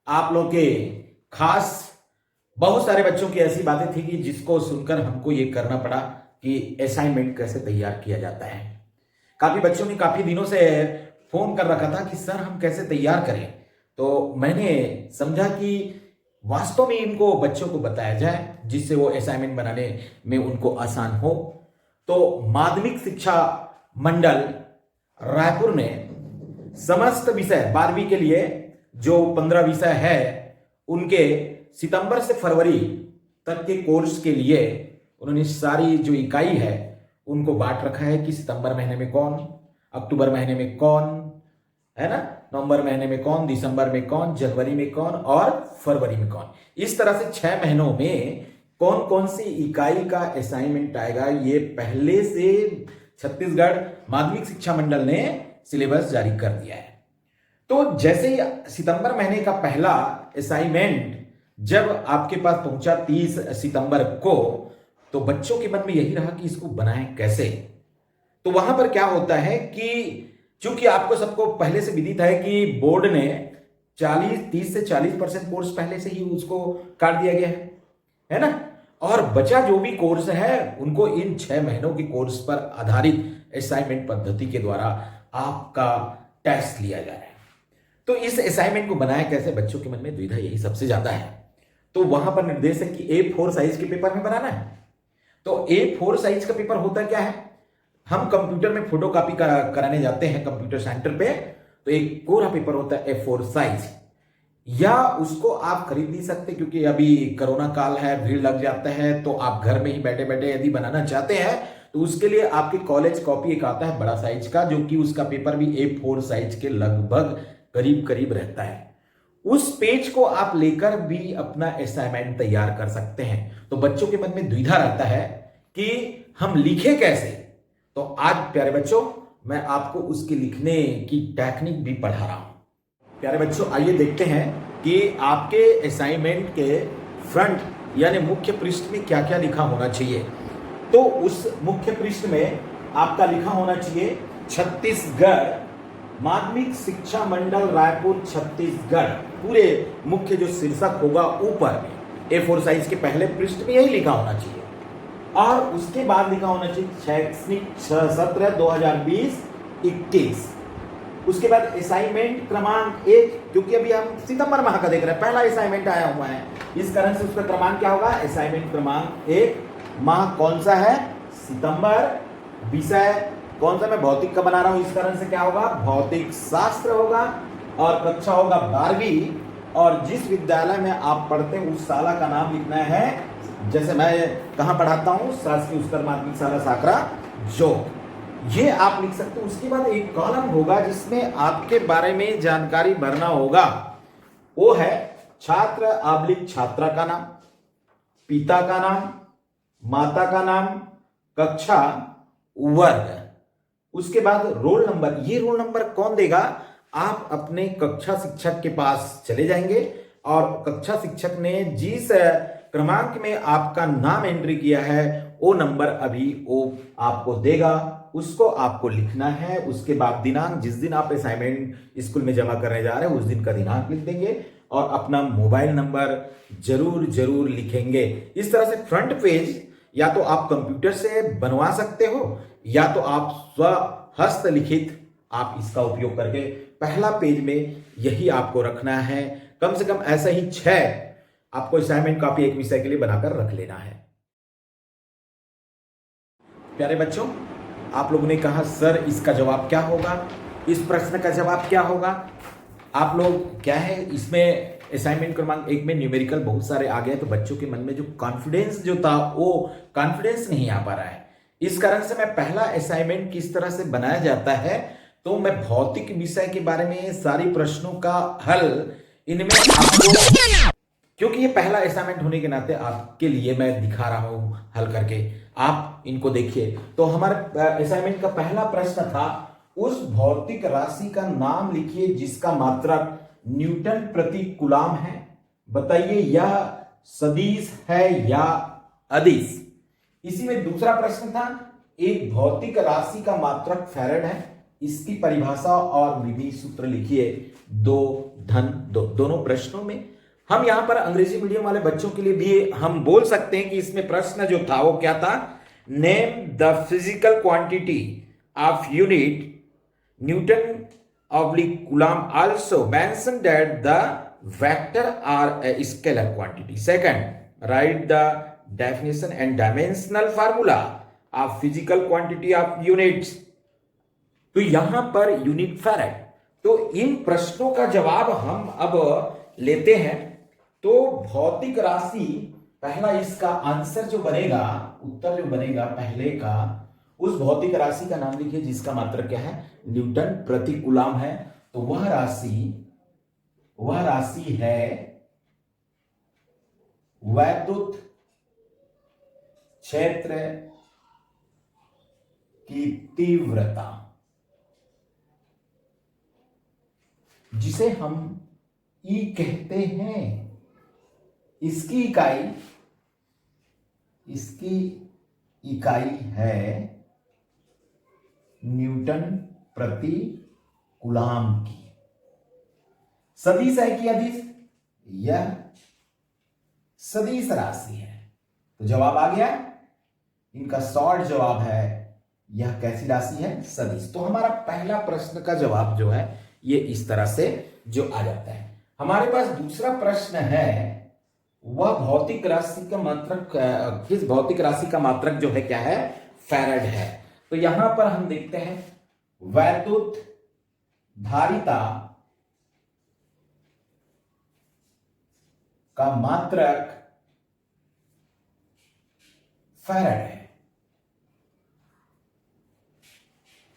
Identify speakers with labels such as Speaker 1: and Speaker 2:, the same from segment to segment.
Speaker 1: आप लोग के खास बहुत सारे बच्चों की ऐसी बातें थी कि जिसको सुनकर हमको ये करना पड़ा कि असाइनमेंट कैसे तैयार किया जाता है। काफी बच्चों ने काफी दिनों से फोन कर रखा था कि सर हम कैसे तैयार करें। तो मैंने समझा कि वास्तव में इनको बच्चों को बताया जाए जिससे वो असाइनमेंट बनाने में उनको आसान हो। तो माध्यमिक शिक्षा मंडल रायपुर ने समस्त विषय 12वीं के लिए जो 15 विषय है उनके सितंबर से फरवरी तक के कोर्स के लिए उन्होंने सारी जो इकाई है उनको बांट रखा है कि सितंबर महीने में कौन, अक्टूबर महीने में कौन, है ना, नवंबर महीने में कौन, दिसंबर में कौन, जनवरी में कौन और फरवरी में कौन। इस तरह से 6 महीनों में कौन कौन सी इकाई का असाइनमेंट आएगा ये पहले से छत्तीसगढ़ माध्यमिक शिक्षा मंडल ने सिलेबस जारी कर दिया है। तो जैसे ही सितंबर महीने का पहला असाइनमेंट जब आपके पास पहुंचा 30 सितंबर को, तो बच्चों के मन में यही रहा कि इसको बनाएं कैसे। तो वहां पर क्या होता है कि चूंकि आपको सबको पहले से विदित है कि बोर्ड ने 30 से 40% कोर्स पहले से ही उसको काट दिया गया है ना, और बचा जो भी कोर्स है उनको इन 6 महीनों के कोर्स पर आधारित असाइनमेंट पद्धति के द्वारा आपका टेस्ट लिया जा रहा है। तो इस असाइनमेंट को बनाया कैसे, बच्चों के मन में द्विधा यही सबसे ज्यादा है। तो वहां पर निर्देश है कि A4 साइज के पेपर में बनाना है। तो A4 साइज का पेपर होता क्या है, हम कंप्यूटर में फोटो कॉपी कराने जाते हैं कंप्यूटर सेंटर पे, तो एक कोरा पेपर होता है A4 साइज, या उसको आप खरीद नहीं सकते क्योंकि अभी कोरोना काल है, भीड़ लग जाता है। तो आप घर में ही बैठे बैठे यदि बनाना चाहते हैं तो उसके लिए आपके कॉलेज कॉपी एक आता है बड़ा साइज का, जो कि उसका पेपर भी A4 साइज के लगभग करीब करीब रहता है। उस पेज को आप लेकर भी अपना असाइनमेंट तैयार कर सकते हैं। तो बच्चों के मन में द्विधा रहता है कि हम लिखे कैसे। तो आज प्यारे बच्चों मैं आपको उसके लिखने की टेक्निक भी पढ़ा रहा हूं। प्यारे बच्चों आइए देखते हैं कि आपके असाइनमेंट के फ्रंट यानी मुख्य पृष्ठ में क्या क्या लिखा होना चाहिए। तो उस मुख्य पृष्ठ में आपका लिखा होना चाहिए छत्तीसगढ़ माध्यमिक शिक्षा मंडल रायपुर छत्तीसगढ़। पूरे मुख्य जो शीर्षक होगा ऊपर A4 साइज के पहले पृष्ठ में यही लिखा होना चाहिए, और उसके बाद लिखा होना चाहिए शैक्षणिक सत्र 2020-21। उसके बाद असाइनमेंट क्रमांक 1, क्योंकि अभी हम सितंबर माह का देख रहे हैं, पहला असाइनमेंट आया हुआ है, इस कारण से उसका क्रमांक क्या होगा, असाइनमेंट क्रमांक 1। माह कौन सा है, सितंबर। विषय कौन सा, मैं भौतिक का बना रहा हूं, इस कारण से क्या होगा, भौतिक शास्त्र होगा, और कक्षा होगा 12वीं, और जिस विद्यालय में आप पढ़ते हैं उस शाला का नाम लिखना है। जैसे मैं कहां पढ़ाता हूं, शासकीय उच्चतर माध्यमिक शाला साकरा जोग, ये आप लिख सकते हो। उसके बाद एक कॉलम होगा जिसमें आपके बारे में जानकारी भरना होगा, वो है छात्र छात्रा का नाम, पिता का नाम, माता का नाम, कक्षा, वर्ग। उसके बाद रोल नंबर। ये रोल नंबर कौन देगा, आप अपने कक्षा शिक्षक के पास चले जाएंगे और कक्षा शिक्षक ने जिस क्रमांक में आपका नाम एंट्री किया है वो नंबर अभी वो आपको देगा, उसको आपको लिखना है। उसके बाद दिनांक, जिस दिन आप असाइनमेंट स्कूल में जमा करने जा रहे हैं उस दिन का दिनांक लिख देंगे, और अपना मोबाइल नंबर जरूर जरूर लिखेंगे। इस तरह से फ्रंट पेज या तो आप कंप्यूटर से बनवा सकते हो, या तो आप स्व हस्तलिखित आप इसका उपयोग करके पहला पेज में यही आपको रखना है। कम से कम ऐसा ही 6 आपको असाइनमेंट कॉपी एक विषय के लिए बनाकर रख लेना है। प्यारे बच्चों, आप लोगों ने कहा सर इसका जवाब क्या होगा, इस प्रश्न का जवाब क्या होगा। आप लोग क्या है, इसमें असाइनमेंट क्रमांक 1 में न्यूमेरिकल बहुत सारे आ गए, तो बच्चों के मन में जो कॉन्फिडेंस जो था वो कॉन्फिडेंस नहीं आ पा रहा है। इस कारण से मैं पहला असाइनमेंट किस तरह से बनाया जाता है, तो मैं भौतिक विषय के बारे में सारी प्रश्नों का हल इनमें आपको, क्योंकि ये पहला असाइनमेंट होने के नाते आपके लिए मैं दिखा रहा हूं हल करके, आप इनको देखिए। तो हमारा असाइनमेंट का पहला प्रश्न था, उस भौतिक राशि का नाम लिखिए जिसका मात्रक न्यूटन प्रति कूलम है, बताइए यह सदिश है या अदिश। इसी में दूसरा प्रश्न था, एक भौतिक राशि का मात्रक फैराड है, इसकी परिभाषा और विधि सूत्र लिखिए दो धन दो, दोनों प्रश्नों में। हम यहां पर अंग्रेजी मीडियम वाले बच्चों के लिए भी हम बोल सकते हैं कि इसमें प्रश्न जो था वो क्या था, name the physical quantity of unit newton oblique coulomb, also mention that the vector or a scalar quantity. Second, write the definition and dimensional formula of physical quantity of units. तो यहां पर यूनिट फैराड। तो इन प्रश्नों का जवाब हम अब लेते हैं। तो भौतिक राशि, पहला इसका आंसर जो बनेगा, उत्तर जो बनेगा पहले का, उस भौतिक राशि का नाम लिखिए जिसका मात्रक क्या है, न्यूटन प्रति कूलम है। तो वह राशि है वैद्युत क्षेत्र की तीव्रता, जिसे हम ई कहते हैं। इसकी इकाई है न्यूटन प्रति कूलम की। सदिश है कि अदिश? यह सदिश राशि है। तो जवाब आ गया। इनका शॉर्ट जवाब है, यह कैसी राशि है, सदिश। तो हमारा पहला प्रश्न का जवाब जो है ये इस तरह से जो आ जाता है। हमारे पास दूसरा प्रश्न है, वह भौतिक राशि का मात्रक, किस भौतिक राशि का मात्रक जो है क्या है, फैराड है। तो यहां पर हम देखते हैं वैद्युत धारिता का मात्रक फैराड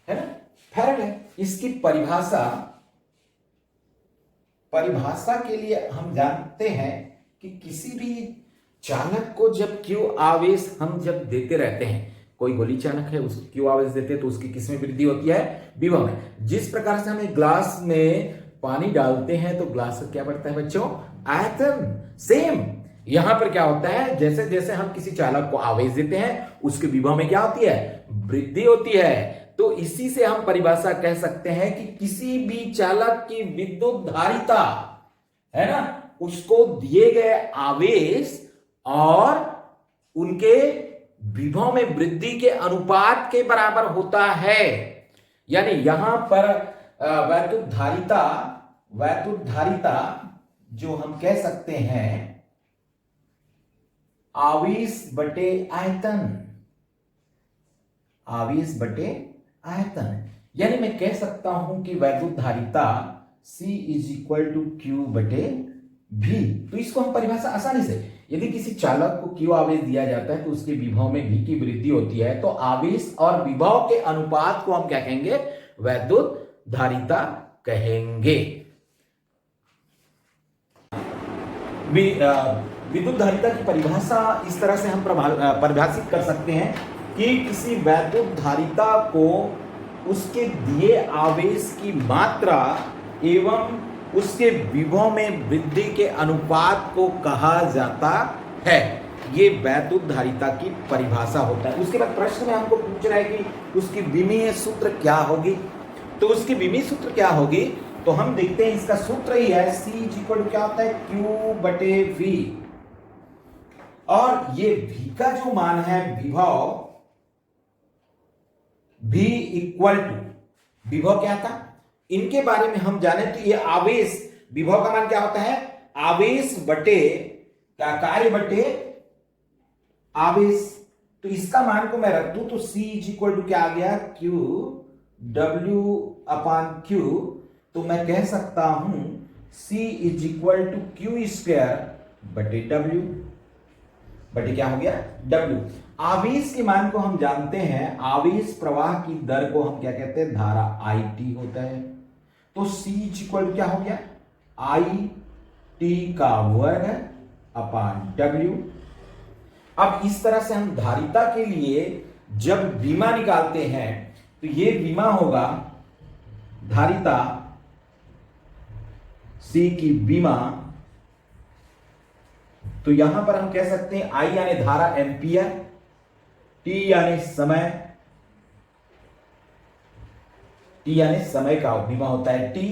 Speaker 1: है ना, फैराड है। इसकी परिभाषा के लिए हम जानते हैं कि किसी भी चालक को जब क्यू आवेश हम जब देते रहते हैं, कोई गोली चालक है उसको क्यू आवेश देते हैं तो उसकी किस में वृद्धि होती है, विभव में। जिस प्रकार से हम एक ग्लास में पानी डालते हैं तो ग्लास का क्या बढ़ता है बच्चों, आयतन। सेम यहां पर क्या होता है, जैसे जैसे हम किसी चालक को आवेश देते हैं उसके विभव में क्या होती है, वृद्धि होती है। तो इसी से हम परिभाषा कह सकते हैं कि किसी भी चालक की विद्युत धारिता है ना, उसको दिए गए आवेश और उनके विभव में वृद्धि के अनुपात के बराबर होता है। यानी यहां पर वैद्युत धारिता जो हम कह सकते हैं आवेश बटे आयतन। यानी मैं कह सकता हूं कि वैद्युत धारिता C is equal to q बटे भी। तो इसको हम परिभाषा आसानी से, यदि किसी चालक को क्यू आवेश दिया जाता है तो उसके विभव में भी की वृद्धि होती है, तो आवेश और विभव के अनुपात को हम क्या कहेंगे, वैद्युत धारिता कहेंगे। विद्युत धारिता की परिभाषा इस तरह से हम परिभाषित कर सकते हैं कि किसी वैद्युत धारिता को उसके दिए आवेश की मात्रा एवं उसके विभव में वृद्धि के अनुपात को कहा जाता है। ये वैद्युत धारिता की परिभाषा होता है। उसके बाद प्रश्न में हमको पूछ रहा है कि उसकी विमीय सूत्र क्या होगी। तो उसकी विमीय सूत्र क्या होगी, तो हम देखते हैं इसका सूत्र ही है C इक्वल टू क्या होता है, Q बटे V। और ये V का जो मान है विभव, V इक्वल टू विभव क्या था, इनके बारे में हम जाने तो ये आवेश, विभव का मान क्या होता है, आवेश बटे क्या, कार्य बटे आवेश। तो इसका मान को मैं रख दूं तो C इक्वल टू क्या आ गया, Q W अपान Q। तो मैं कह सकता हूं C is equal to q square बटे W, बटे क्या हो गया, W। आवेश के मान को हम जानते हैं, आवेश प्रवाह की दर को हम क्या कहते हैं, धारा IT होता है। तो C इक्वल क्या हो गया, IT का वर्ग अपान W। अब इस तरह से हम धारिता के लिए जब विमा निकालते हैं तो ये विमा होगा धारिता C की विमा। तो यहां पर हम कह सकते हैं I यानी धारा एम्पियर, T यानी समय, टी यानी समय का बीमा होता है टी,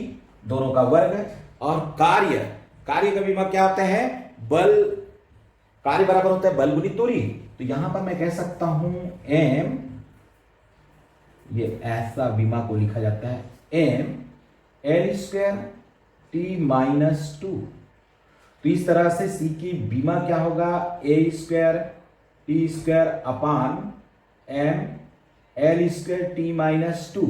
Speaker 1: दोनों का वर्ग, और कार्य का बीमा क्या होता है, बल, कार्य बराबर होता है बल गुणित दूरी। तो यहां पर मैं कह सकता हूं एम, ये ऐसा बीमा को लिखा जाता है M L square T minus two. तो इस तरह से सी की बीमा क्या होगा, A square T square upon M L square T minus two.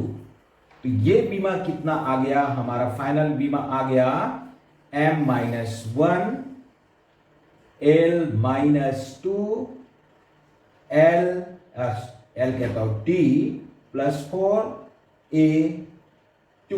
Speaker 1: तो ये बीमा कितना आ गया, हमारा फाइनल बीमा आ गया M minus one L minus two L कहता हूं T plus four A two.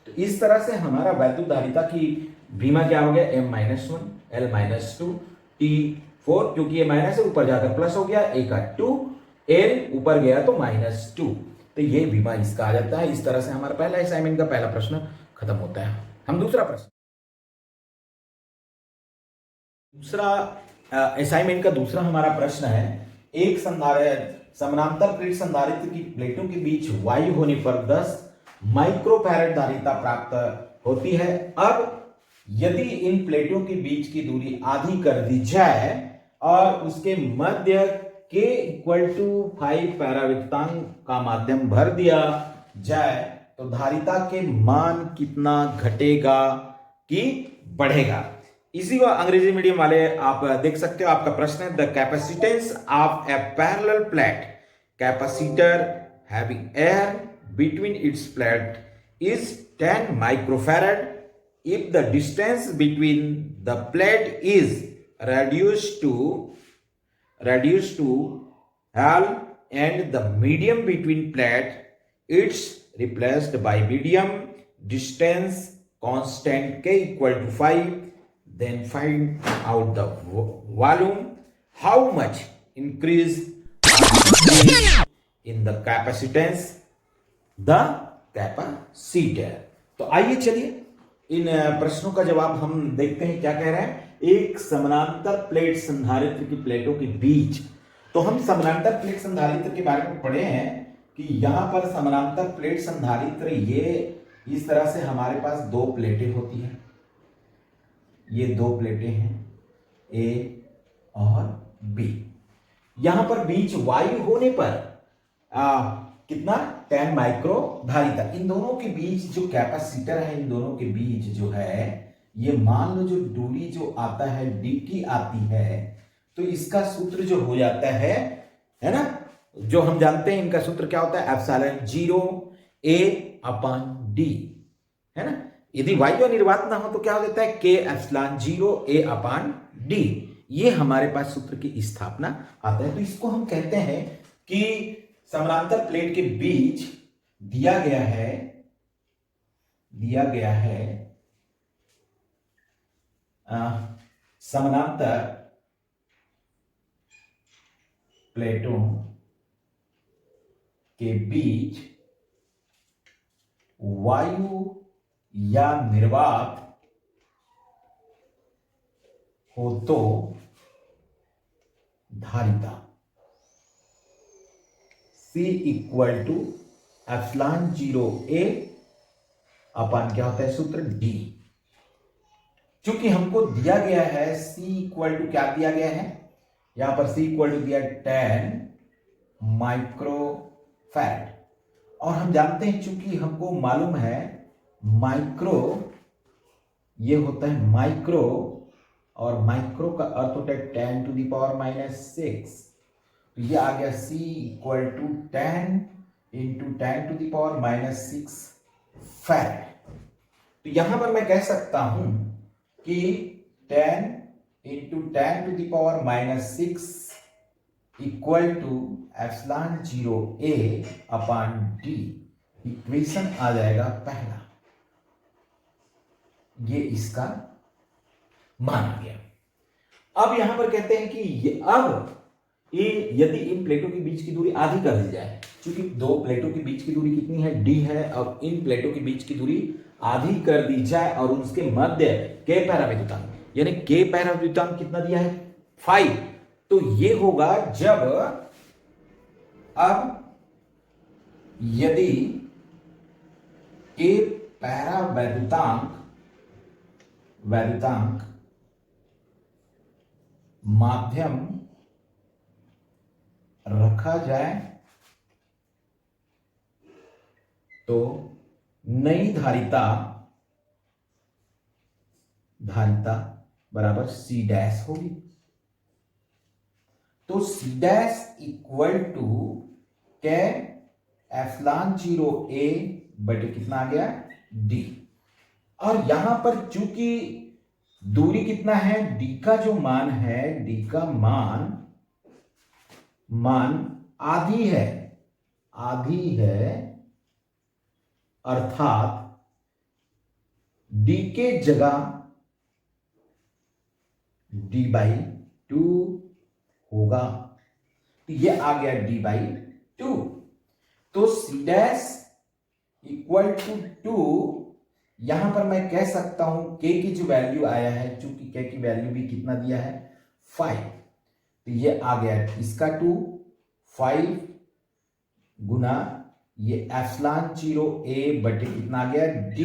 Speaker 1: तो इस तरह से हमारा वैद्युत धारिता की बीमा क्या हो गया, M minus one L minus two T four, क्योंकि ये माइनस है ऊपर जाकर प्लस हो गया, ए का टू, एल ऊपर गया तो माइनस टू। तो ये बीमा इसका आ जाता है। इस तरह से हमारा पहला असाइनमेंट का पहला प्रश्न खत्म होता है। हम दूसरा प्रश्न, दूसरा असाइनमेंट का दूसरा हमारा प्रश्न है, एक समानांतर प्लेट संधारित्र की प्लेटों के बीच वायु होने पर 10 माइक्रोफैरड धारिता प्राप्त होती है। अब यदि इन प्लेटों के बीच की दूरी आधी कर दी जाए और उसके मध्य के इक्वल टू 5 पैरावृत्तांक का माध्यम भर दिया जाए तो धारिता के मान कितना घटेगा कि बढ़ेगा। इसी को अंग्रेजी मीडियम वाले आप देख सकते हो। आपका प्रश्न है, the capacitance of A parallel plate capacitor having air between its plate is 10 microfarad if the distance between the plate is reduced to L and the medium between plate it's replaced by medium distance constant k equal to 5, then find out the volume, how much increase in the capacitance the capacitor। तो आइए चलिए इन प्रश्नों का जवाब हम देखते हैं क्या कह रहे हैं। एक समानांतर प्लेट संधारित्र की प्लेटों के बीच, तो हम समानांतर प्लेट संधारित्र के बारे में पढ़े हैं कि यहां पर समानांतर प्लेट संधारित्र ये इस तरह से हमारे पास दो प्लेटें होती हैं, ये दो प्लेटें हैं ए और बी। यहां पर बीच वायु होने पर कितना 10 माइक्रो धारिता। इन दोनों के बीच जो कैपेसिटर है, इन दोनों के बीच जो है, ये मान लो जो दूरी जो आता है dt आती है, तो इसका सूत्र जो हो जाता है ना, जो हम जानते हैं इनका सूत्र क्या होता है, एप्सिलॉन 0 a अपान d, है ना। यदि वायु निर्वात ना हो तो क्या हो जाता है, k epsilon 0 a upon d। ये हमारे पास सूत्र की स्थापना आता है। तो इसको हम कहते हैं कि समानांतर प्लेट के बीच दिया गया है समानांतर प्लेटों के बीच वायु या निर्वात हो तो धारिता C equal to epsilon 0 a upon क्या होता है सूत्र D। चूंकि हमको दिया गया है C इक्वल टू क्या दिया गया है, यहां पर C इक्वल टू दिया 10 माइक्रोफैरड, और हम जानते हैं चूंकि हमको मालूम है माइक्रो ये होता है माइक्रो, और माइक्रो का अर्थ होता है 10 टू द पावर -6। तो ये आ गया C equal to 10 into 10 to the power -6 farad. तो यहां पर मैं कह सकता हूं कि 10 into 10 to the power -6 equal to epsilon 0 a upon d। Equation आ जाएगा पहला, ये इसका मान आ गया। अब यहां पर कहते हैं कि यदि इन प्लेटों के बीच की दूरी आधी कर दी जाए, क्योंकि दो प्लेटों के बीच की दूरी कितनी है, d है, अब इन प्लेटों के बीच की दूरी आधी कर दी जाए और उसके मध्य के पैराविद्युतांक, यानी के पैराविद्युतांक कितना दिया है 5। तो ये होगा जब अब यदि के पैरा वैद्युतांक माध्यम रखा जाए तो नई धारिता बराबर सी डैश होगी। तो सी डैश इक्वल टू क्या, एप्सिलॉन 0 a बटे कितना आ गया डी। और यहां पर चूंकि दूरी कितना है, डी का जो मान है, डी का मान आधी है, अर्थात डी के जगह d/2 होगा। तो ये आ गया d/2। तो c डैश इक्वल टू 2, यहां पर मैं कह सकता हूं k की जो वैल्यू आया है, चूंकि k की वैल्यू भी कितना दिया है 5, तो ये आ गया इसका 2, 5 गुना ये एप्सिलॉन 0 a बटे कितना आ गया d।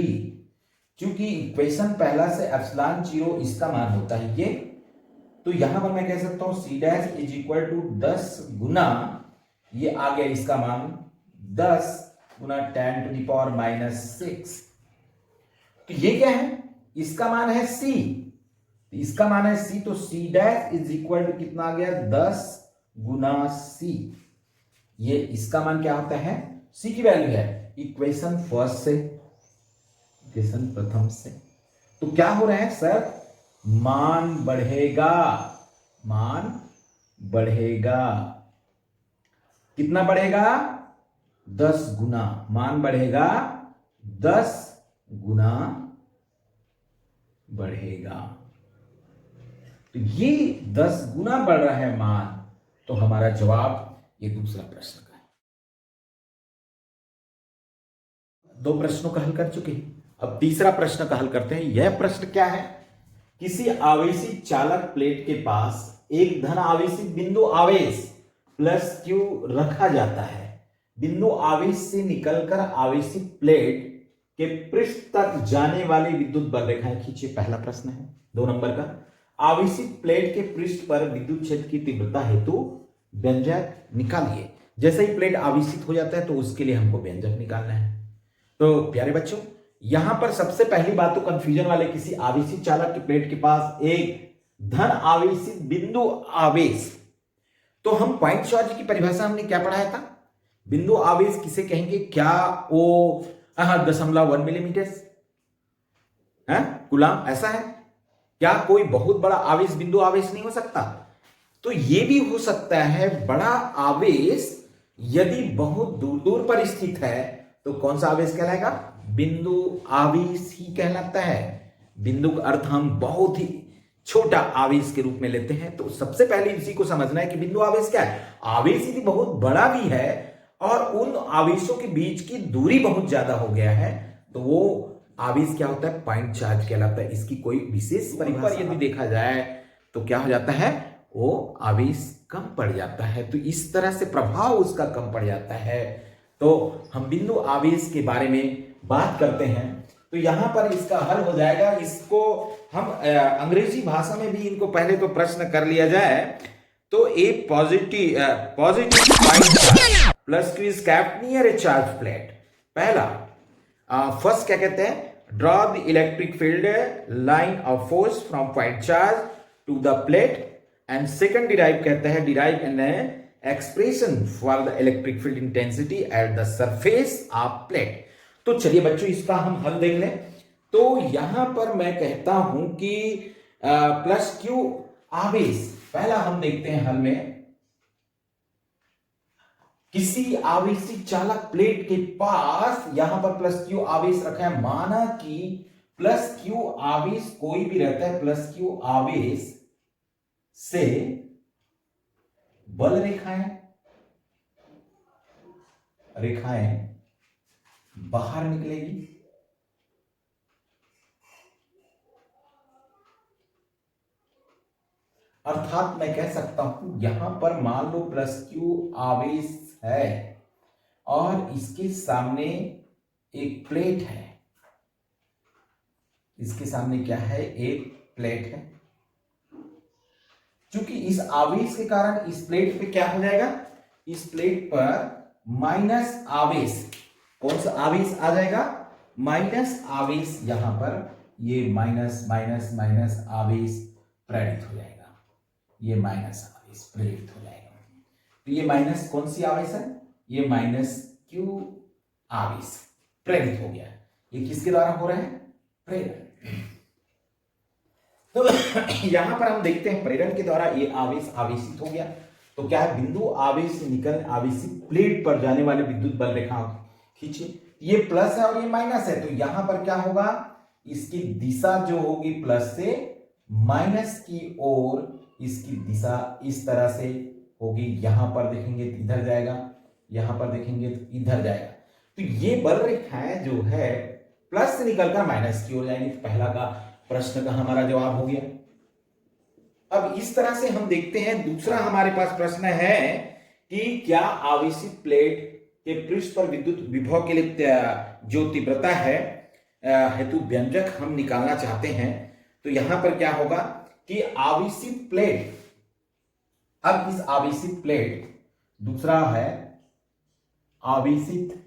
Speaker 1: चूंकि इक्वेशन पहला से एप्सिलॉन 0 इसका मान होता है ये, तो यहां पर मैं कह सकता हूं c dash is equal to 10 गुना ये आ गया इसका मान 10 गुना 10⁻⁻⁶। तो ये क्या है, इसका मान है c, इसका मान है c, तो c dash is equal to कितना आ गया 10 गुना c। ये इसका मान क्या होता है, c की वैल्यू है इक्वेशन फर्स्ट से, इक्वेशन प्रथम से। तो क्या हो रहा है सर, मान बढ़ेगा, कितना बढ़ेगा 10 गुना, मान बढ़ेगा 10 गुना बढ़ेगा। तो ये 10 गुना बढ़ रहा है मान, तो हमारा जवाब ये दूसरा प्रश्न का है। 2 प्रश्नों का हल कर चुके हैं, अब तीसरा प्रश्न का हल करते हैं। यह प्रश्न क्या है, किसी आवेशित चालक प्लेट के पास एक धन आवेशित बिंदु आवेश प्लस q रखा जाता है। बिंदु आवेश से निकलकर आवेशित प्लेट के पृष्ठ तक जाने वाली विद्युत बल रेखाएं खींचे। पहला प्रश्न है 2 नंबर का, आवेशित प्लेट के पृष्ठ पर विद्युत क्षेत्र की तीव्रता हेतु व्यंजक निकालिए। जैसे ही प्लेट आवेशित हो जाता है तो उसके लिए हमको व्यंजक निकालना है। तो प्यारे बच्चों, यहां पर सबसे पहली बात तो कंफ्यूजन वाले, किसी आवेशित चालक की प्लेट के पास एक धन आवेशित बिंदु आवेश, तो हम पॉइंट चार्ज की परिभाषा हमने क्या पढ़ाया था, बिंदु आवेश किसे कहेंगे, क्या वो 0.1 मिलीमीटर है कूलम, ऐसा है क्या, कोई बहुत बड़ा आवेश बिंदु आवेश नहीं हो सकता। तो यह भी हो सकता है बड़ा आवेश यदि बहुत दूर दूर पर स्थित है तो कौन सा आवेश कहलाएगा, बिंदु आवेश ही कहलाता है। बिंदु का अर्थ हम बहुत ही छोटा आवेश के रूप में लेते हैं। तो सबसे पहले इसी को समझना है कि बिंदु आवेश क्या है। आवेश यदि बहुत बड़ा भी है और उन आवेशों के बीच की दूरी बहुत ज्यादा हो गया है तो वो आवेश क्या होता है, पॉइंट चार्ज कहलाता है। इसकी कोई विशेष परिभाषा यदि देखा जाए तो क्या हो जाता है, वो आवेश कम पड़ जाता है। तो इस तरह से प्रभाव उसका कम पड़ जाता है। तो हम बिंदु आवेश के बारे में बात करते हैं। तो यहां पर इसका हल हो जाएगा। इसको हम अंग्रेजी भाषा में भी इनको पहले तो प्रश्न कर लिया जाए। तो a positive point charge plus q is kept near a charge plate. पहला फर्स्ट क्या कहते हैं, draw the electric field line of force from point charge to the plate. And second derive कहते हैं, derive an expression for the electric field intensity at the surface of plate. तो चलिए बच्चों इसका हम हल देख लें। तो यहां पर मैं कहता हूं कि प्लस क्यू आवेश, पहला हम देखते हैं हल में, किसी आवेशित चालक प्लेट के पास यहां पर प्लस क्यू आवेश रखा है। माना कि प्लस क्यू आवेश कोई भी रहता है, प्लस क्यू आवेश से बल रेखाएं बाहर निकलेगी। अर्थात मैं कह सकता हूं यहां पर मान लो प्लस क्यू आवेश है और इसके सामने एक प्लेट है, इसके सामने क्या है, एक प्लेट है। क्योंकि इस आवेश के कारण इस प्लेट पे क्या हो जाएगा, इस प्लेट पर माइनस आवेश, कौन सा आवेश आ जाएगा, माइनस आवेश, यहां पर ये माइनस माइनस माइनस आवेश प्रेरित हो जाएगा, ये माइनस आवेश प्रेरित हो जाएगा। तो ये माइनस कौन सी आवेश है, ये माइनस क्यू आवेश प्रेरित हो गया। ये किसके द्वारा हो रहा है, प्रेरण। तो यहां पर हम देखते हैं प्रेरण के द्वारा ये आवेश आवेशित हो गया। तो क्या है, बिंदु आवेश से निकल आवेशित प्लेट पर जाने वाले विद्युत बल रेखा खींचिए। ये प्लस है और ये माइनस है, तो यहां पर क्या होगा, इसकी दिशा जो होगी प्लस से माइनस की ओर, इसकी दिशा इस तरह से होगी। यहां पर देखेंगे तो इधर जाएगा, यहां पर देखेंगे तो इधर जाएगा। तो ये बल रेखाएं जो है प्लस से निकलकर माइनस की ओर जाएंगी। तो पहला का प्रश्न का हमारा जवाब हो गया। अब इस तरह से हम देखते हैं, दूसरा हमारे पास प्रश्न है कि क्या आवेशित प्लेट के पृष्ठ पर विद्युत विभव के लिए जो तीव्रता है हेतु व्यंजक हम निकालना चाहते हैं। तो यहां पर क्या होगा कि आवेशित प्लेट, अब इस आवेशित प्लेट, दूसरा है आवेशित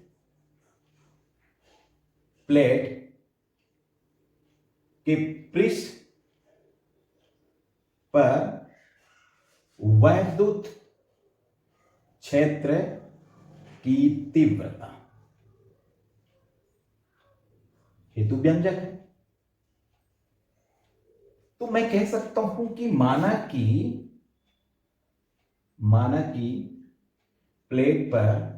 Speaker 1: प्लेट के पृष्ठ पर वैद्युत क्षेत्र की तीव्रता हेतु व्यंजक है। तो मैं कह सकता हूं कि माना कि प्लेट पर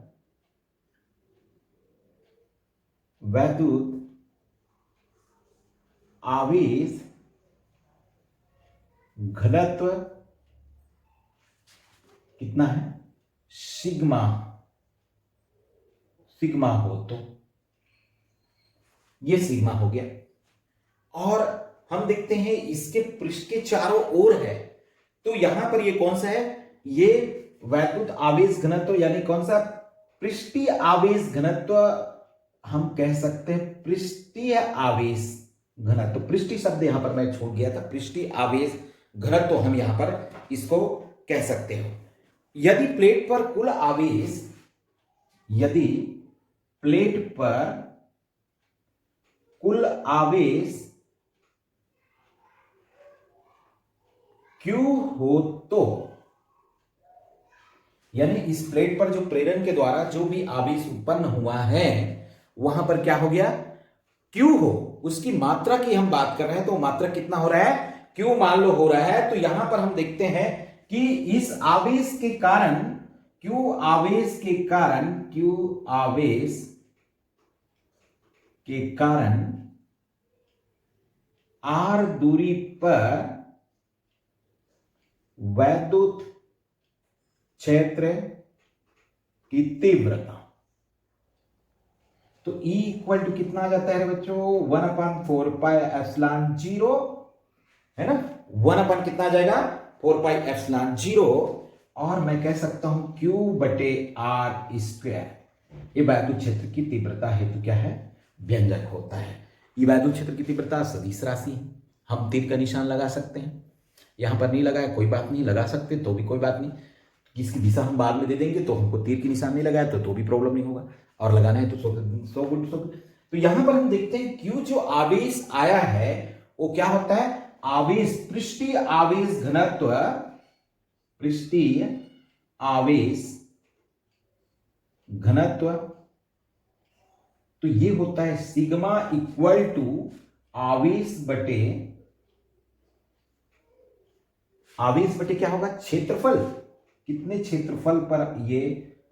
Speaker 1: वैद्युत आवेश घनत्व कितना है, सिग्मा हो, तो ये सिग्मा हो गया। और हम देखते हैं इसके पृष्ठ के चारों ओर है, तो यहां पर ये कौन सा है, ये वैद्युत आवेश घनत्व, यानी कौन सा, पृष्ठीय आवेश घनत्व हम कह सकते हैं, पृष्ठीय आवेश घनत्व। तो पृष्ठीय शब्द यहां पर मैं छोड़ गया था, पृष्ठीय आवेश घनत्व तो हम यहां पर इसको कह सकते हो। यदि प्लेट पर कुल आवेश, यदि प्लेट पर कुल आवेश Q हो तो, यानी इस प्लेट पर जो प्रेरण के द्वारा जो भी आवेश उत्पन्न हुआ है वहां पर क्या हो गया, Q हो, उसकी मात्रा की हम बात कर रहे हैं। तो मात्रा कितना हो रहा है, Q मान लो हो रहा है। तो यहां पर हम देखते हैं कि इस आवेश के कारण, Q आवेश के कारण R दूरी पर वैद्युत क्षेत्र की तीव्रता, तो E इक्वल टू कितना आ जाता है बच्चों, 1/4 पाई एप्सिलॉन 0 है ना, 1 कितना आ जाएगा, 4 पाई एप्सिलॉन 0। और मैं कह सकता हूं Q/R², ये वैद्युत क्षेत्र की तीव्रता हेतु क्या है, व्यंजक होता है। ये वैद्युत क्षेत्र की तीव्रता सदिश राशि है, हम तीर का निशान लगा सकते हैं। यहां पर नहीं लगाया कोई बात नहीं, लगा सकते तो भी कोई बात नहीं, इसकी दिशा हम बाद में दे देंगे। तो हमको तीर की निशान नहीं लगाया तो भी प्रॉब्लम नहीं होगा, और लगाना है तो 100 गुड। तो यहां पर हम देखते हैं Q जो आवेश आया है वो क्या होता है, आवेश, पृष्ठीय आवेश घनत्व, पृष्ठीय आवेश घनत्व, तो ये होता है सिग्मा इक्वल टू आवेश बटे क्या होगा, क्षेत्रफल, कितने क्षेत्रफल पर ये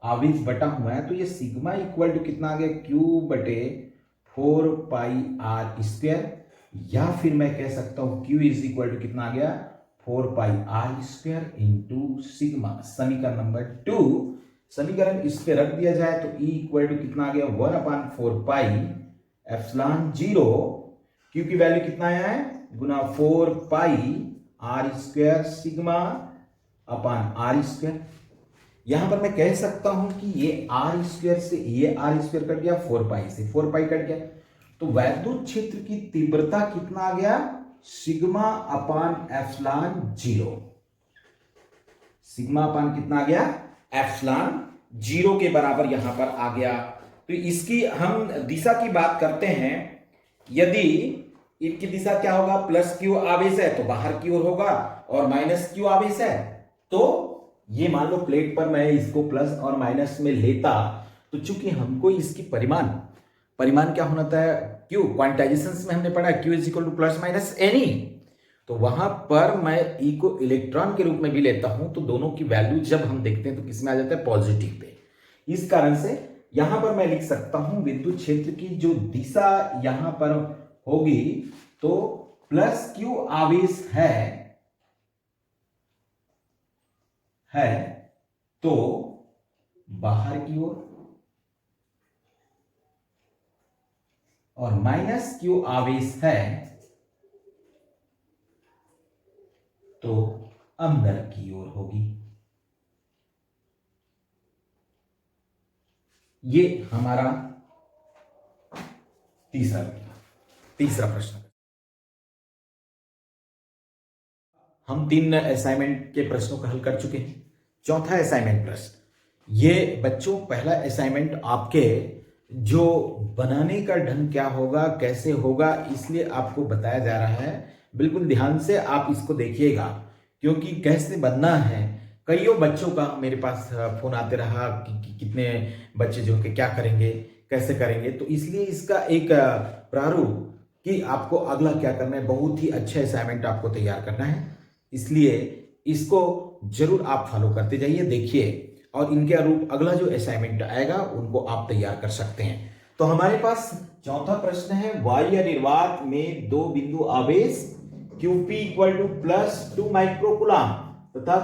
Speaker 1: आवेश बटा हुआ है। तो ये सिग्मा इक्वल टू कितना आ गया, Q/4 पाई R², या फिर मैं कह सकता हूं Q इज इक्वल टू कितना आ गया, 4 पाई R² इंटू सिग्मा। समीकरण नंबर 2, समीकरण इस पे रख दिया जाए तो E इक्वल टू कितना आ गया, 1/4 पाई एप्सिलॉन 0, Q की वैल्यू कितना आया है, गुना 4 पाई R² सिग्मा अपॉन R²। यहां पर मैं कह सकता हूं कि ये आर स्क्वायर से ये आर स्क्वायर कट गया, 4 पाई से 4 पाई कट गया, तो वैद्युत क्षेत्र की तीव्रता कितना आ गया, सिग्मा अपान एप्सिलॉन 0। सिग्मा अपान कितना आ गया, एप्सिलॉन 0 के बराबर यहां पर आ गया। तो इसकी हम दिशा की बात करते हैं, यदि इनकी दिशा क्या होगा, प्लस क्यू आवेश है तो बाहर की ओर होगा, और माइनस क्यू आवेश है तो ये मान लो प्लेट पर मैं इसको प्लस और माइनस में लेता, तो चूंकि हमको इसकी परिमाण क्या होना था, क्यू, क्वांटाइजेशन में हमने पढ़ा Q is equal two plus minus any, तो वहां पर मैं ई को इलेक्ट्रॉन के रूप में भी लेता हूं, तो दोनों की वैल्यू जब हम देखते हैं तो किसमें आ जाता है, पॉजिटिव पे। इस कारण से यहां पर मैं लिख सकता हूं विद्युत क्षेत्र की जो दिशा यहां पर होगी, तो प्लस क्यू आवेश है तो बाहर की ओर, और माइनस क्यू आवेश है तो अंदर की ओर होगी। ये हमारा तीसरा प्रश्न। हम 3 असाइनमेंट के प्रश्नों का हल कर चुके हैं। चौथा असाइनमेंट प्रश्न, ये बच्चों पहला असाइनमेंट आपके जो बनाने का ढंग क्या होगा, कैसे होगा, इसलिए आपको बताया जा रहा है। बिल्कुल ध्यान से आप इसको देखिएगा, क्योंकि कैसे बनना है। कईयों बच्चों का मेरे पास फोन आते रहा कि कितने बच्चे जो कि क्या करेंगे, कैसे करेंगे, तो इसलिए इसका एक प्रारूप कि आपको अगला क्या करना है, बहुत ही अच्छा असाइनमेंट आपको तैयार करना है, इसलिए इसको जरूर आप फॉलो करते जाइए, देखिए, और इनके अनुरूप अगला जो असाइनमेंट आएगा उनको आप तैयार कर सकते हैं। तो हमारे पास चौथा प्रश्न है, बाह्य निर्वात में 2 बिंदु आवेश QP इक्वल टू +2 माइक्रोकूलम तथा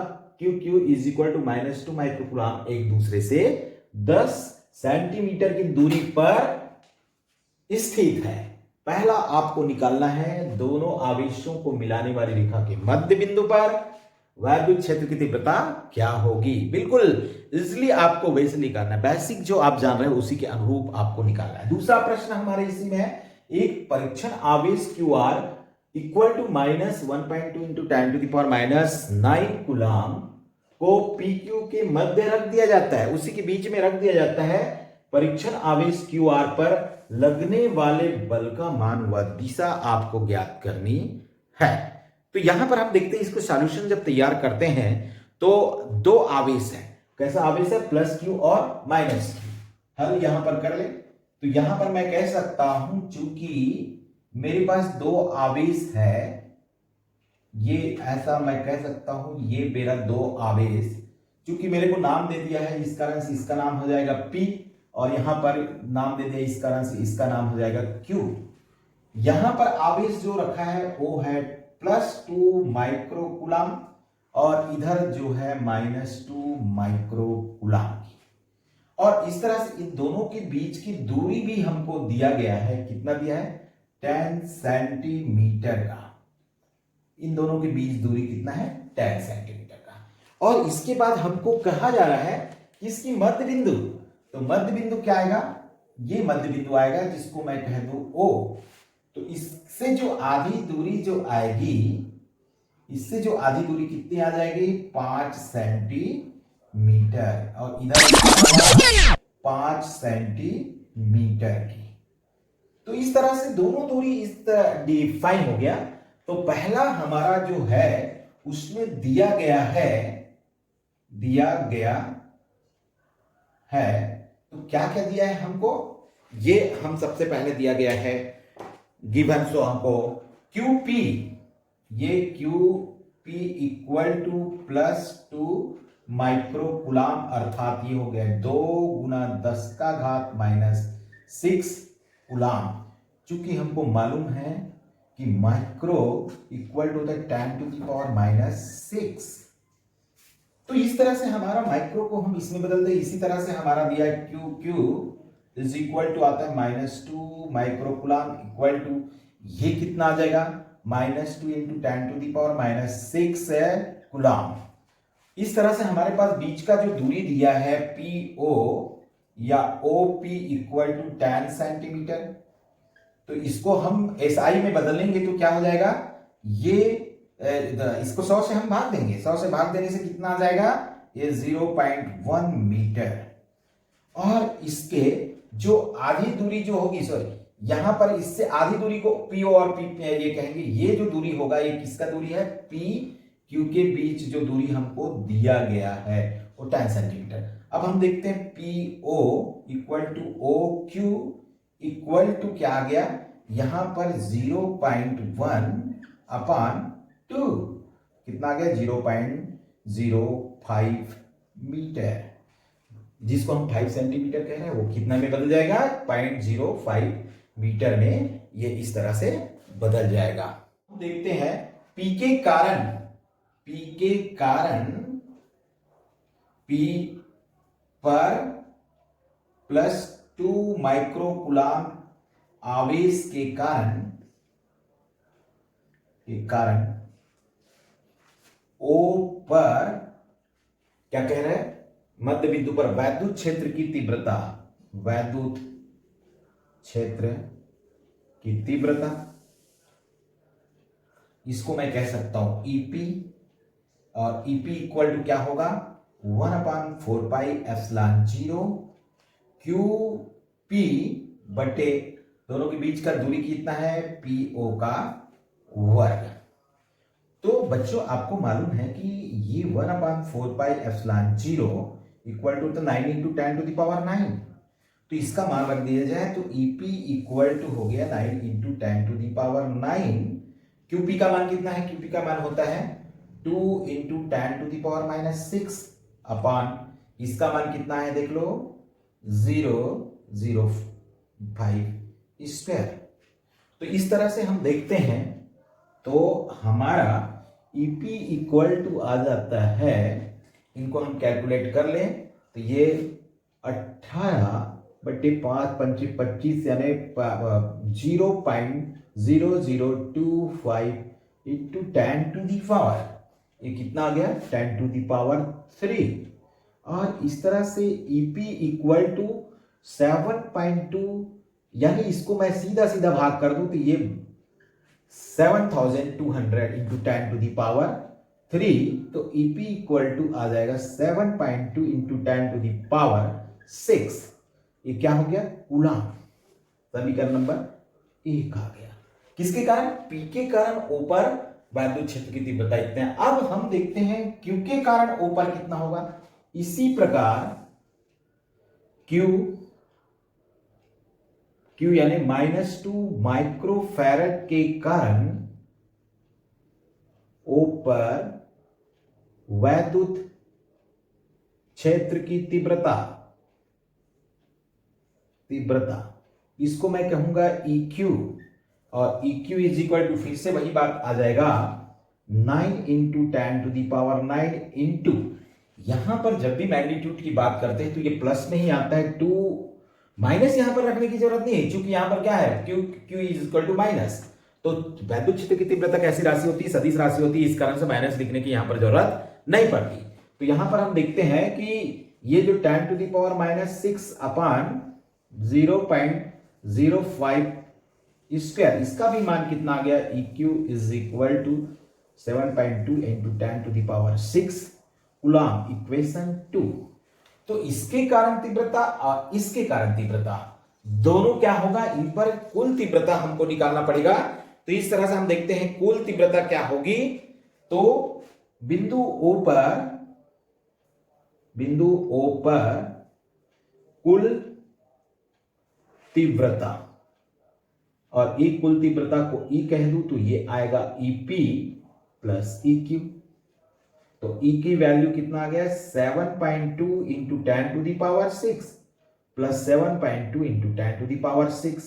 Speaker 1: QQ is equal to -2 microcoulomb एक दूसरे से 10 सेंटीमीटर की दूरी पर स्थित है। पहला आपको निकालना है दोनों आवेशों को मिलाने वाली रेखा के मध्य बिंदु पर वैद्युत क्षेत्र की तीव्रता क्या होगी। बिल्कुल इसलिए आपको वैसे निकालना है, बेसिक जो आप जान रहे हैं उसी के अनुरूप आपको निकालना है। दूसरा प्रश्न हमारे इसी में है, एक परीक्षण आवेश QR equal to -1.2 into 10⁻⁹ coulomb को PQ के मध्य रख दिया जाता है, उसी के बीच में रख दिया जाता है। परीक्षण आवेश QR पर लगने वाले बल का मान व दिशा आपको ज्ञात करनी है। तो यहां पर आप देखते हैं इसको सॉल्यूशन जब तैयार करते हैं तो 2 आवेश है, कैसा आवेश है, +Q और -Q। हल यहां पर कर ले, तो यहां पर मैं कह सकता हूं चूंकि मेरे पास 2 आवेश है, ये ऐसा मैं कह सकता हूं, ये मेरा 2 आवेश, चूंकि मेरे को नाम दे दिया है इस कारण से इसका नाम हो जाएगा P, और यहां पर नाम दे दिया इस कारण से इसका नाम हो जाएगा Q। यहां पर आवेश जो रखा है वो है +2 माइक्रोकूलम और इधर जो है -2 माइक्रोकूलम की, और इस तरह से इन दोनों के बीच की दूरी भी हमको दिया गया है, कितना दिया है, 10 सेंटीमीटर का। इन दोनों के बीच दूरी कितना है, 10 सेंटीमीटर का। और इसके बाद हमको कहा जा रहा है कि इसकी मध्य बिंदु, तो मध्य बिंदु क्या आएगा, ये मध्य बिंदु आएगा जिसको मैं कह दूं O। तो इससे जो आधी दूरी जो आएगी, इससे जो आधी दूरी कितनी आ जाएगी, 5 सेंटीमीटर, और इधर 5 सेंटीमीटर की। तो इस तरह से दोनों दूरी इस तरह डिफाइन हो गया। तो पहला हमारा जो है उसमें दिया गया है, तो क्या क्या दिया है हमको, ये हम सबसे पहले दिया गया है गिवन, सो हमको QP, ये QP इक्वल टू +2 माइक्रोकूलम, अर्थात ये हो गया 2 × 10⁻⁶ कूलम। चूंकि हमको मालूम है कि माइक्रो इक्वल टू 10⁻⁶, तो इस तरह से हमारा माइक्रो को हम इसमें बदल दे। इसी तरह से हमारा दिया है QQ इज इक्वल टू आता है -2 माइक्रोकूलम इक्वल टू, ये कितना आ जाएगा, -2 × 10⁻⁶ कूलम। इस तरह से हमारे पास बीच का जो दूरी दिया है PO या OP इक्वल टू 10 सेंटीमीटर, तो इसको हम SI में बदलेंगे तो क्या हो जाएगा, ये इसको 100 से हम भाग देंगे, 100 से भाग देने से कितना आ जाएगा, ये 0.1 मीटर। और इसके जो आधी दूरी जो होगी, सॉरी यहां पर इससे आधी दूरी को PO और P ये कहेंगे, ये जो दूरी होगा ये किसका दूरी है, PQ के बीच जो दूरी हमको दिया गया है वो 10 सेंटीमीटर। अब हम देखते हैं PO equal to OQ equal to क्या आ गया, यहां पर 0.1/2 कितना आ गया, 0.05 मीटर, जिसको हम 5 सेंटीमीटर कह रहे हैं वो कितना में बदल जाएगा, 0.05 मीटर में ये इस तरह से बदल जाएगा। हम देखते हैं P के कारण P पर +2 माइक्रोकूलाम आवेश के कारण O पर क्या कह रहे हैं, मध्य बिंदु पर वैद्युत क्षेत्र की तीव्रता, इसको मैं कह सकता हूं EP, और EP इक्वल टू क्या होगा, 1/4πε0 QP बटे दोनों के बीच का दूरी कितना है, PO का वर्ग। तो बच्चों आपको मालूम है कि ये 1/4πε0 इक्वल टू 9 × 10⁻⁹, तो इसका मान रख दिया जाए तो EP इक्वल टू हो गया 9 × 10⁹। QP का मान कितना है, QP का मान होता है 2 × 10⁻⁶, अपान इसका मान कितना है देख लो, 0.05 स्क्वायर। तो इस तरह से हम देखते हैं तो हमारा EP इक्वल टू आ जाता है, इनको हम कैलकुलेट कर लें तो ये 18/5 यानी 0.0025 × 10⁻, ये कितना आ गया, 10⁻3। और इस तरह से EP इक्वल टू 7.2, यानी इसको मैं सीधा सीधा भाग कर दूं तो ये 7200 × 10⁻3, तो EP इक्वल टू आ जाएगा 7.2 × 10⁻6, ये क्या हो गया, कूलाम। समीकरण नंबर 1 आ गया, किसके कारण, P के कारण O पर वैद्युत क्षेत्र की तीव्रता इतने हैं। अब हम देखते हैं Q के कारण O पर कितना होगा, इसी प्रकार Q यानी -2 माइक्रोफैरड के कारण O पर वैद्युत क्षेत्र की तीव्रता, इसको मैं कहूंगा EQ, और EQ इज इक्वल टू, फिर से वही बात आ जाएगा, 9 × 10⁹ इंटू, यहां पर जब भी मैग्नीट्यूड की बात करते हैं तो ये प्लस में ही आता है, 2 माइनस यहां पर रखने की जरूरत नहीं है, क्योंकि यहां पर क्या है, Q is equal to minus. तो वैद्युत क्षेत्र की तीव्रता कैसी राशि होती है, सदिश राशि होती है, इस कारण से माइनस लिखने की यहां पर जरूरत नहीं पड़ती। तो यहां पर हम देखते हैं कि ये जो 10⁻⁶ अपान 0.05 स्क्वायर, इसका भी मान कितना आ गया, EQ is equal to 7.2 × 10⁻6 coulomb, equation 2। तो इसके कारण तीव्रता और इसके कारण तीव्रता दोनों क्या होगा, इन पर कुल तीव्रता हमको निकालना पड़ेगा। तो इस तरह से हम देखते हैं कुल तीव्रता क्या होगी, तो बिंदु O पर कुल तीव्रता, और कुल तीव्रता को E कह दूं तो ये आएगा EP + EQ। तो E की वैल्यू कितना आ गया, 7.2 × 10⁻6 + 7.2 × 10⁻6,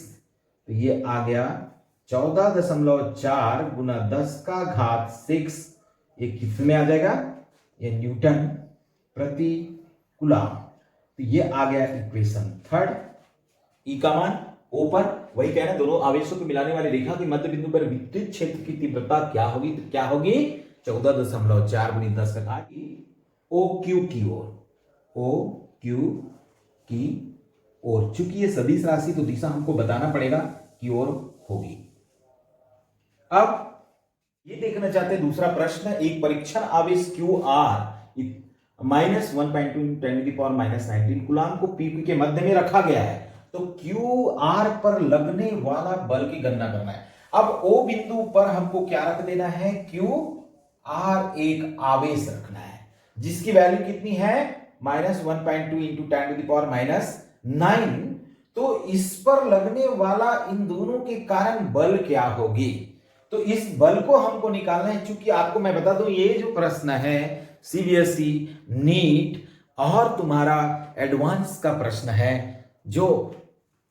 Speaker 1: तो ये आ गया 14.4 × 10⁻6, ये किस में आ जाएगा, ये न्यूटन प्रति कूलाम। तो ये आ गया इक्वेशन 3। E का मान O पर वही कह रहे हैं, दोनों आवेशों को मिलाने वाली रेखा के मध्य बिंदु पर विद्युत क्षेत्र की तीव्रता क्या होगी, तो क्या होगी 14.4 × 10⁻6 ओ क्यू की ओर, ओ क्यू की ओर। चूंकि ये सदिश राशि तो दिशा हमको बताना पड़ेगा की ओर होगी। अब ये देखना चाहते हैं दूसरा प्रश्न, एक परीक्षण आवेश क्यू आर -1.2 × 10⁻⁻19 कूलाम को पी के मध्य में रखा गया है, तो क्यू आर पर लगने वाला बल की गणना करना है। अब ओ बिंदु पर हमको क्या रख देना है, क्यू आर एक आवेश रखना है जिसकी वैल्यू कितनी है -1.2 × 10⁻⁹। तो इस पर लगने वाला इन दोनों के कारण बल क्या होगी, तो इस बल को हमको निकालना है। चूंकि आपको मैं बता दूं ये जो प्रश्न है सीबीएसई, नीट और तुम्हारा एडवांस का प्रश्न है जो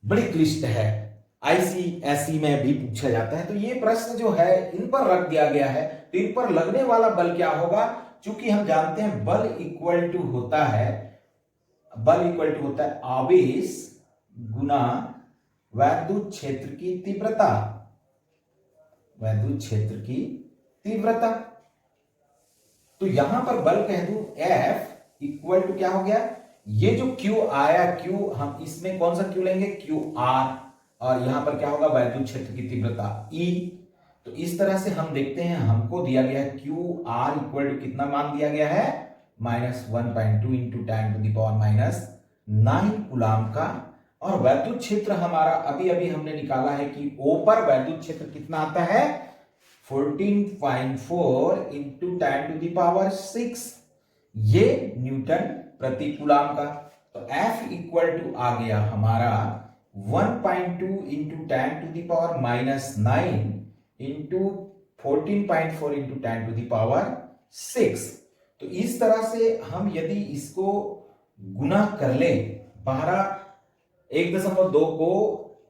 Speaker 1: बड़ी क्लिष्ट है, आईसीएसई में भी पूछा जाता है। तो ये प्रश्न जो है इन पर रख दिया गया है, तो इन पर लगने वाला बल क्या होगा। चूंकि हम जानते हैं बल इक्वल टू होता है आवेश गुना वैद्युत क्षेत्र की तीव्रता, वैद्युत क्षेत्र की तीव्रता। तो यहां पर बल कह दूं F इक्वल टू क्या हो गया, ये जो Q आया, Q हम इसमें कौन सा Q लेंगे, QR, और यहां पर क्या होगा वैद्युत क्षेत्र की तीव्रता E। तो इस तरह से हम देखते हैं हमको दिया गया है QR इक्वल टू कितना मान दिया गया है -1.2 × 10⁻⁹ कूलाम का, और वैद्युत क्षेत्र हमारा अभी अभी हमने निकाला है कि O पर वैद्युत क्षेत्र कितना आता है 14.4 × 10⁻⁶, ये न्यूटन प्रति कूलाम का। तो F इक्वल टू आ गया हमारा 1.2 × 10⁻⁹ इंटू 14.4 × 10⁻⁶। तो इस तरह से हम यदि इसको गुना कर ले 1.2 को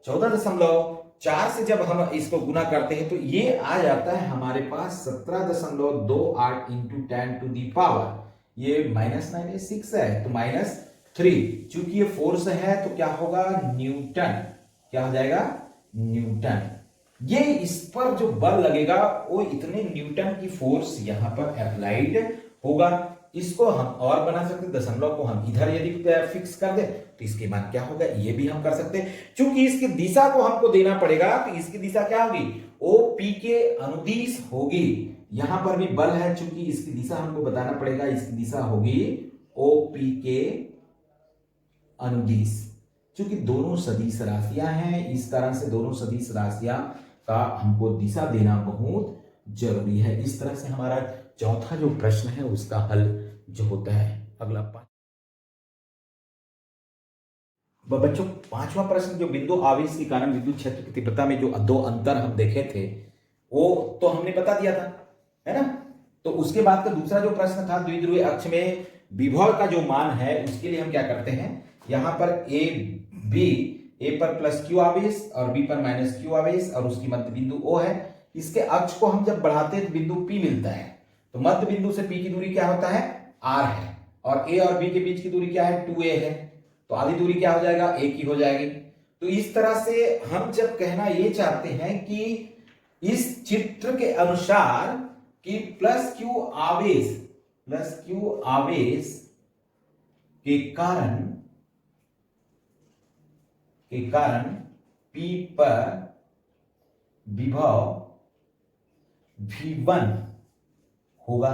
Speaker 1: 14.4 से जब हम इसको गुना करते हैं तो ये आ जाता है हमारे पास 17.28 × 10⁻, ये -9 है तो -3। चूंकि ये फोर्स है तो क्या होगा न्यूटन, क्या हो जाएगा न्यूटन। ये इस पर जो बल लगेगा वो इतने न्यूटन की फोर्स यहां पर अप्लाइड होगा। इसको हम और बना सकते, दशमलव को हम इधर यदि फिक्स कर दे तो इसके मान क्या होगा, ये भी हम कर सकते हैं। चूंकि इसकी दिशा को हमको देना पड़ेगा तो इसकी दिशा क्या होगी, OP के अनुदिश होगी। यहां पर भी बल है, चूंकि इसकी दिशा हमको बताना पड़ेगा, इसकी दिशा होगी OP के अनुदिश। चूंकि दोनों सदिश राशियां हैं, इस कारण से दोनों सदिश राशियां का हमको दिशा देना बहुत जरूरी है। इस तरह से हमारा चौथा जो प्रश्न है उसका हल जो होता है। अगला बच्चों पांचवा प्रश्न, जो बिंदु आवेश के कारण विद्युत क्षेत्र की तीव्रता में जो दो अंतर हम देखे थे वो तो हमने बता दिया था, है ना। तो उसके बाद का दूसरा जो प्रश्न था, द्विध्रुवीय अक्ष में विभव का जो मान है उसके लिए हम क्या करते हैं, यहां पर ए पर प्लस क्यू आवेश और बी पर माइनस क्यू आवेश और उसकी मध्य बिंदु O है। इसके अक्ष को हम जब बढ़ाते हैं तो बिंदु P मिलता है, तो मध्य बिंदु से P की दूरी क्या होता है R है, और A और B के बीच की दूरी क्या है 2a है, तो आधी दूरी क्या हो जाएगा A की हो जाएगी। तो इस तरह से हम जब कहना ये चाहते हैं कि इस चित्र के अनुसार कि प्लस क्यू आवेश के कारण P पर विभव V1 होगा,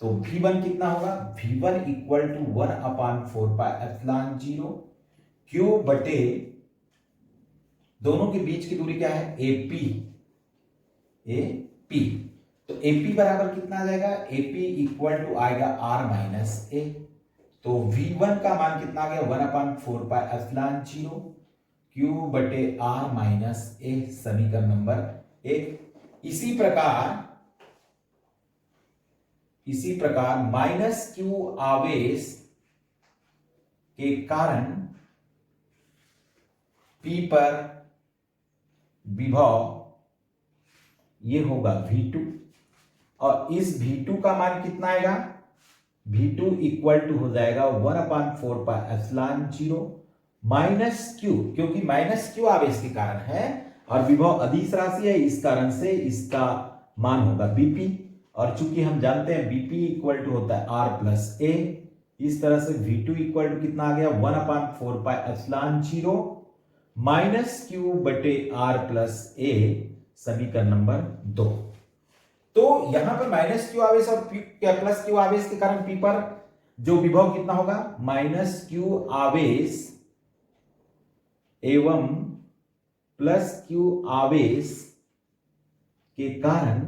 Speaker 1: तो V1 कितना होगा, V1 इक्वल टू 1/4πε0 क्यू बटे दोनों के बीच की दूरी क्या है AP। तो AP बराबर कितना आ जाएगा, AP इक्वल टू आएगा R-A। तो V1 का मान कितना आ गया 1/4πε0 क्यू बटे R-A, समीकरण नंबर 1। इसी प्रकार माइनस क्यू आवेश के कारण P पर विभव ये होगा V2, और इस V2 का मान कितना आएगा, V2 इक्वल टू हो जाएगा 1/4πε0 माइनस क्यू, क्योंकि माइनस क्यू आवेश के कारण है और विभव अदिश राशि है, इस कारण से इसका मान होगा BP, और चूंकि हम जानते हैं बीपी इक्वल टू होता है आर प्लस ए, इस तरह से V2 इक्वल टू कितना आ गया 1/4 पाई एप्सिलॉन 0 माइनस क्यू बटे आर प्लस ए, समीकरण नंबर 2। तो यहां पर माइनस क्यू आवेश और प्लस क्यू आवेश के कारण पी पर जो विभव कितना होगा माइनस क्यू आवेश एवं प्लस क्यू आवेश के कारण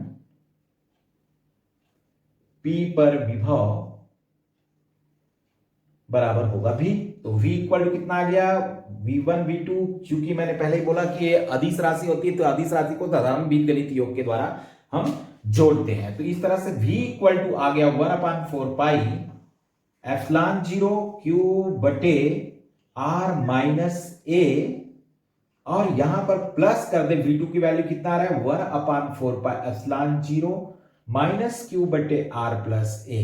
Speaker 1: पी पर विभव बराबर होगा V। तो V इक्वल टू कितना आ गया V1 V2, क्योंकि मैंने पहले ही बोला कि ये अदिश राशि होती है तो अदिश राशि को साधारण बीजगणित योग के द्वारा हम जोड़ते हैं। तो इस तरह से V इक्वल टू आ गया 1/4 पाई एप्सिलॉन 0 क्यू बटे आर माइनस ए, और यहां पर प्लस कर दे V2 की वैल्यू कितना आ रहा है 1/4 पाई एप्सिलॉन 0 माइनस क्यू बटे आर प्लस ए।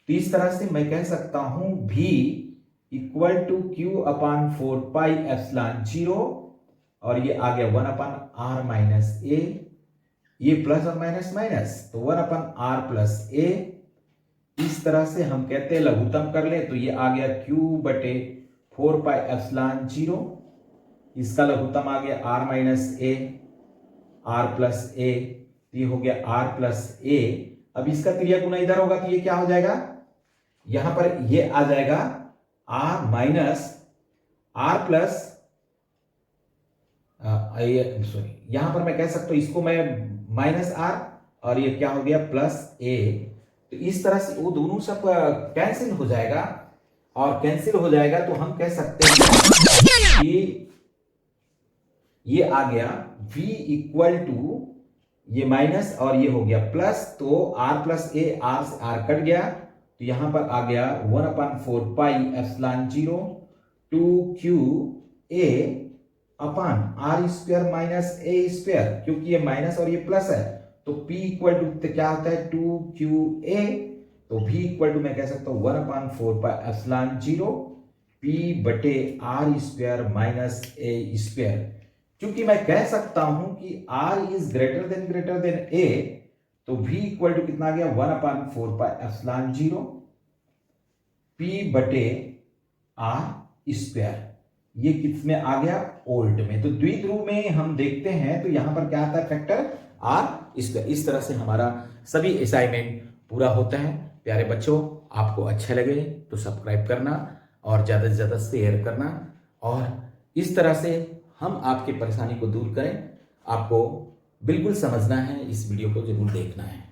Speaker 1: तो इस तरह से मैं कह सकता हूं V equal to q upon 4 pi epsilon 0, और ये आ गया 1/r माइनस ए, ये प्लस और माइनस माइनस, तो 1/r प्लस ए। इस तरह से हम कहते हैं लघुत्तम कर ले तो ये आ गया क्यू बटे 4 पाई एप्सिलॉन 0, इसका लघुत्तम आ गया r minus A R plus A, ये हो गया r प्लस ए। अब इसका क्रिया गुना इधर होगा तो ये क्या हो जाएगा, यहां पर ये आ जाएगा r minus r plus, sorry यहां पर मैं कह सकता हूं इसको मैं माइनस r, और ये क्या हो गया प्लस a। तो इस तरह से वो दोनों सब कैंसिल हो जाएगा, और कैंसिल हो जाएगा तो हम कह सकते हैं कि ये आ गया v इक्वल टू ये माइनस और ये हो गया प्लस, तो r प्लस ए, r से r कट गया, तो यहां पर आ गया 1/4 pi epsilon 0 2q a upon r square minus a square, क्योंकि ये माइनस और ये प्लस है तो p इक्वल टू क्या होता है 2qa, तो v इक्वल टू मैं कह सकता हूं 1/4 पाई एप्सिलॉन 0 p बटे r square minus a square. क्योंकि मैं कह सकता हूं कि r is greater than a, तो v इक्वल टू कितना आ गया 1/4 पाई एप्सिलॉन 0 p बटे आर स्क्वायर। ये किस में आ गया ओल्ट में, तो द्विध्रुव में हम देखते हैं तो यहां पर क्या आता है फैक्टर आर स्क्वायर। इस तरह से हमारा सभी असाइनमेंट पूरा होता है। प्यारे बच्चों, आपको अच्छा लगे तो सब्सक्राइब करना और ज्यादा से ज्यादा शेयर करना, और इस तरह से हम आपकी परेशानी को दूर करें। आपको बिल्कुल समझना है, इस वीडियो को जरूर देखना है।